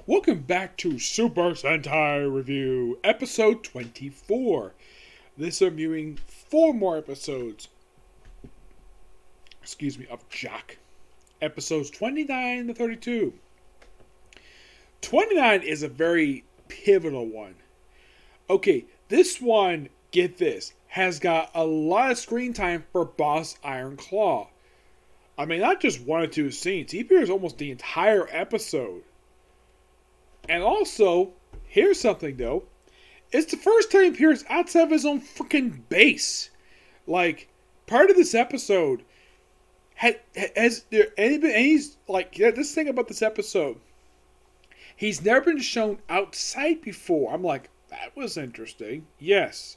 Welcome back to Super Sentai Review, episode 24. This is reviewing 4 more episodes, of J.A.K.Q. Episodes 29 to 32. 29 is a very pivotal one. Okay, this one, get this, has got a lot of screen time for Boss Iron Claw. I mean, not just 1 or 2 scenes, he appears almost the entire episode. And also, here's something though. It's the first time he appears outside of his own freaking base. Like, part of this episode has there anybody? And he's like, this thing about this episode. He's never been shown outside before. I'm like, that was interesting. Yes.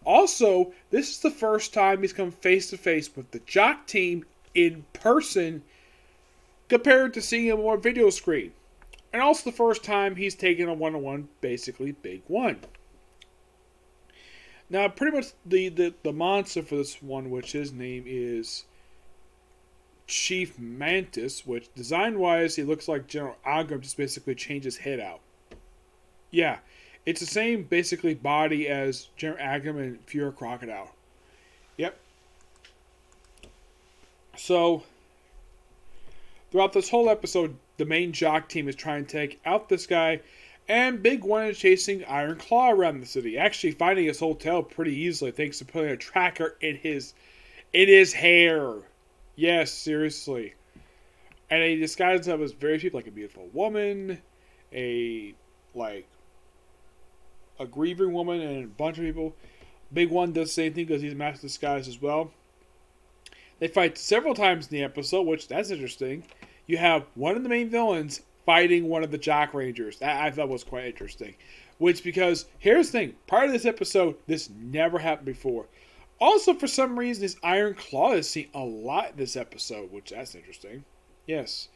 Also, this is the first time he's come face to face with the J.A.K.Q team in person, compared to seeing him on a video screen. And also the first time he's taken a one-on-one, basically, big one. Now, pretty much the monster for this one, which his name is Chief Mantis, which design-wise, he looks like General Agram, just basically changed his head out. Yeah, it's the same, basically, body as General Agram and Fury Crocodile. Yep. So, throughout this whole episode, the main J.A.K.Q team is trying to take out this guy, and Big One is chasing Iron Claw around the city, actually finding his hotel pretty easily thanks to putting a tracker in his hair. Yes, seriously. And he disguises himself as various people, like a beautiful woman, a grieving woman, and a bunch of people. Big One does the same thing because he's a master disguise as well. They fight several times in the episode, which that's interesting. You have one of the main villains fighting one of the J.A.K.Q Rangers. That I thought was quite interesting. Which, because, here's the thing. Part of this episode, this never happened before. Also, for some reason, his Iron Claw is seen a lot in this episode, which that's interesting. Yes.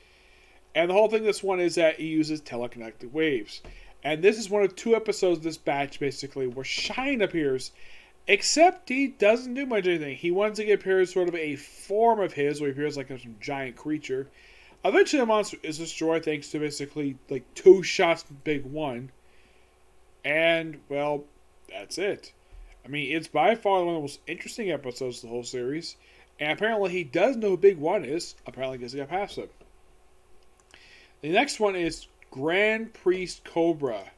And the whole thing this one is that he uses telekinetic waves. And this is one of 2 episodes of this batch, basically, where Shine appears. Except he doesn't do much anything. He once again appears sort of a form of his, where he appears like some giant creature. Eventually the monster is destroyed thanks to basically like 2 shots from Big One. And, well, that's it. I mean, it's by far one of the most interesting episodes of the whole series. And apparently he does know who Big One is. Apparently because he got past him. The next one is Grand Priest Cobra.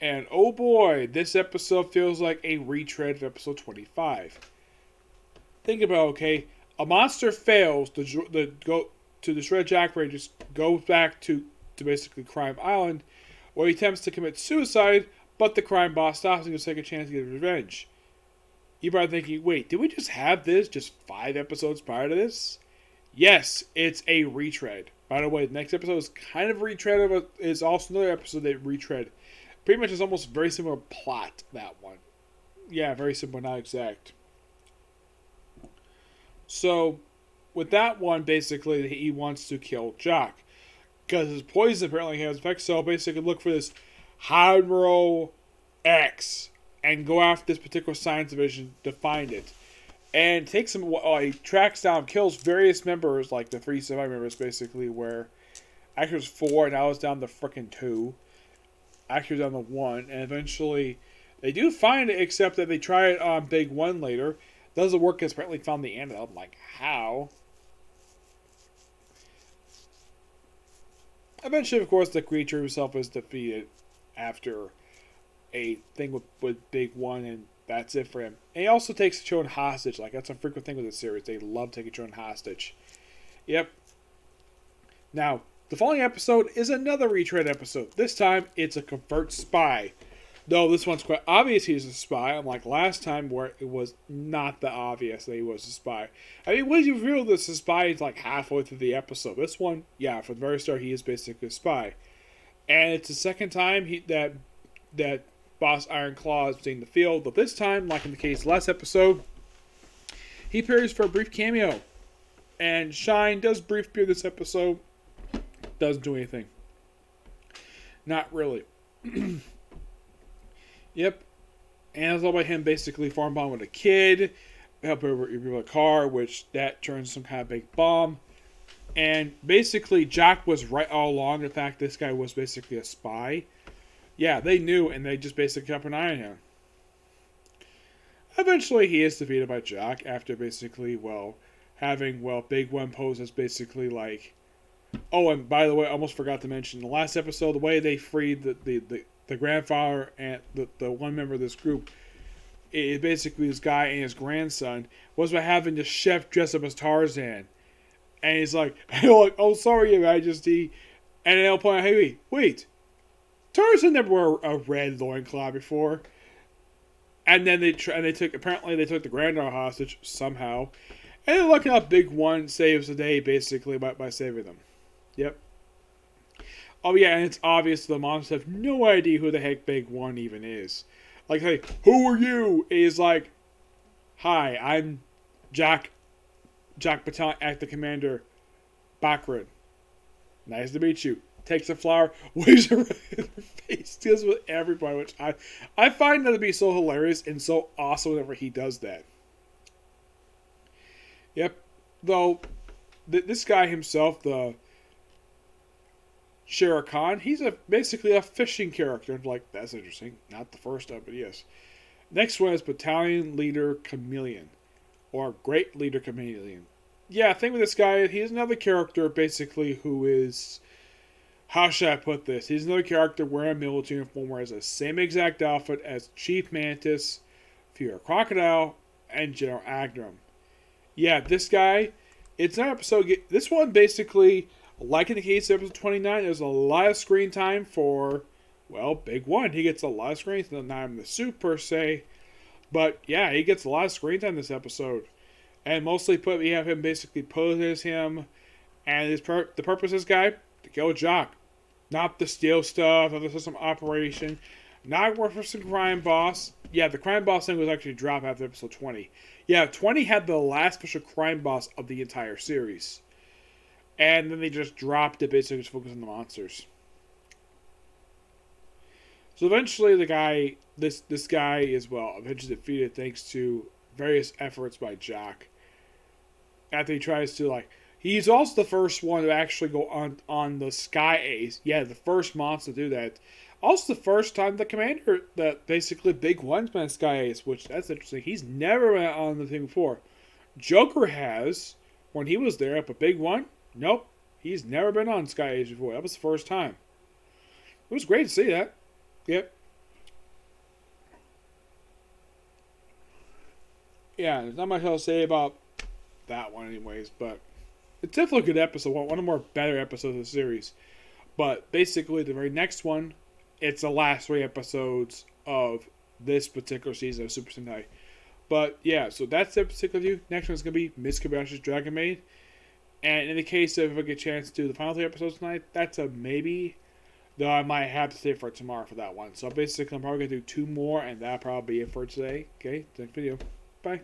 And oh boy, this episode feels like a retread of episode 25. Think about, okay, a monster fails to destroy J.A.K.Q Rangers, goes back to basically Crime Island, where he attempts to commit suicide, but the crime boss stops him to take a chance to get revenge. You're probably thinking, wait, did we just have this just 5 episodes prior to this? Yes, it's a retread. By the way, the next episode is kind of a retread is also another episode that retread. Pretty much it's almost very similar plot, that one. Yeah, very similar, not exact. So, with that one, basically, he wants to kill J.A.K.Q. Because his poison apparently has effects, so basically look for this Hydro X and go after this particular science division to find it. And takes him, he tracks down, kills various members, like the 3 surviving members, basically, where actually it was 4, and now it's down to frickin' 2. Actually down to 1, and eventually they do find it, except that they try it on Big One later. Doesn't work because apparently found the antidote. I'm like, how? Eventually, of course, the creature himself is defeated after a thing with Big One, and that's it for him. And he also takes the children hostage. Like, that's a frequent thing with this series. They love taking children hostage. Yep. Now, the following episode is another retread episode. This time, it's a covert spy. Though this one's quite obvious he's a spy, unlike last time where it was not that obvious that he was a spy. I mean, when you reveal this a spy is like halfway through the episode. This one, yeah, from the very start, he is basically a spy. And it's the second time that Boss Iron Claw is seeing the field. But this time, like in the case of last episode, he appears for a brief cameo. And Shine does brief appear this episode. Doesn't do anything. Not really. Yep. And it's all about him basically farm bomb with a kid, help over a car, which that turns some kind of big bomb. And basically, Jack was right all along. In fact, this guy was basically a spy. Yeah, they knew, and they just basically kept an eye on him. Eventually, he is defeated by Jack after basically, having, Big One pose as basically like. Oh, and by the way, I almost forgot to mention the last episode, the way they freed the grandfather and the one member of this group, it basically this guy and his grandson, was by having the chef dress up as Tarzan. And he's like, oh, sorry, Your Majesty. And then they'll point out, hey, wait. Tarzan never wore a red loincloth before. And then they took the granddaughter hostage somehow. And then look how Big One saves the day, basically, by saving them. Yep. Oh, yeah, and it's obvious the monsters have no idea who the heck Big One even is. Like, hey, who are you? He's like, hi, I'm Jack Battalion Acting Commander Bakrin. Nice to meet you. Takes a flower, waves it right in her face, deals with everybody, which I find that to be so hilarious and so awesome whenever he does that. Yep. Though, this guy himself, the J.A.K.Q, he's basically a fishing character. Like, that's interesting. Not the first time, but yes. Next one is Battalion Leader Chameleon. Or Great Leader Chameleon. Yeah, I think with this guy, he's another character, basically, who is... How should I put this? He's another character wearing a military uniform, wears the same exact outfit as Chief Mantis, Fear Crocodile, and General Agrum. Yeah, this guy, it's an episode... This one, basically... Like in the case of episode 29, there's a lot of screen time for, Big One. He gets a lot of screen time, not in the suit per se, but yeah, he gets a lot of screen time this episode. And mostly we have him basically pose as him, and the purpose of this guy, to kill Jock. Not to steal stuff, not to do some operation, not work for some crime boss. Yeah, the crime boss thing was actually dropped after episode 20. Yeah, 20 had the last special crime boss of the entire series. And then they just dropped it, basically just focus on the monsters. So eventually the guy, this guy is, eventually defeated thanks to various efforts by Jack. After he tries to, he's also the first one to actually go on the Sky Ace. Yeah, the first monster to do that. Also the first time the commander, that basically Big One's been on Sky Ace, which that's interesting. He's never been on the thing before. Joker has, when he was there, but Big One, nope. He's never been on Sky Ace before. That was the first time. It was great to see that. Yep. Yeah, there's not much else to say about that one anyways, but it's definitely a good episode. One of the more better episodes of the series. But basically, the very next one, it's the last 3 episodes of this particular season of Super Sentai. But yeah, so that's the particular view. Next one's going to be Miss Kobayashi's Dragon Maid. And in the case of if I get a chance to do the final 3 episodes tonight, that's a maybe. Though I might have to stay for tomorrow for that one. So basically, I'm probably going to do 2 more, and that'll probably be it for today. Okay, next video. Bye.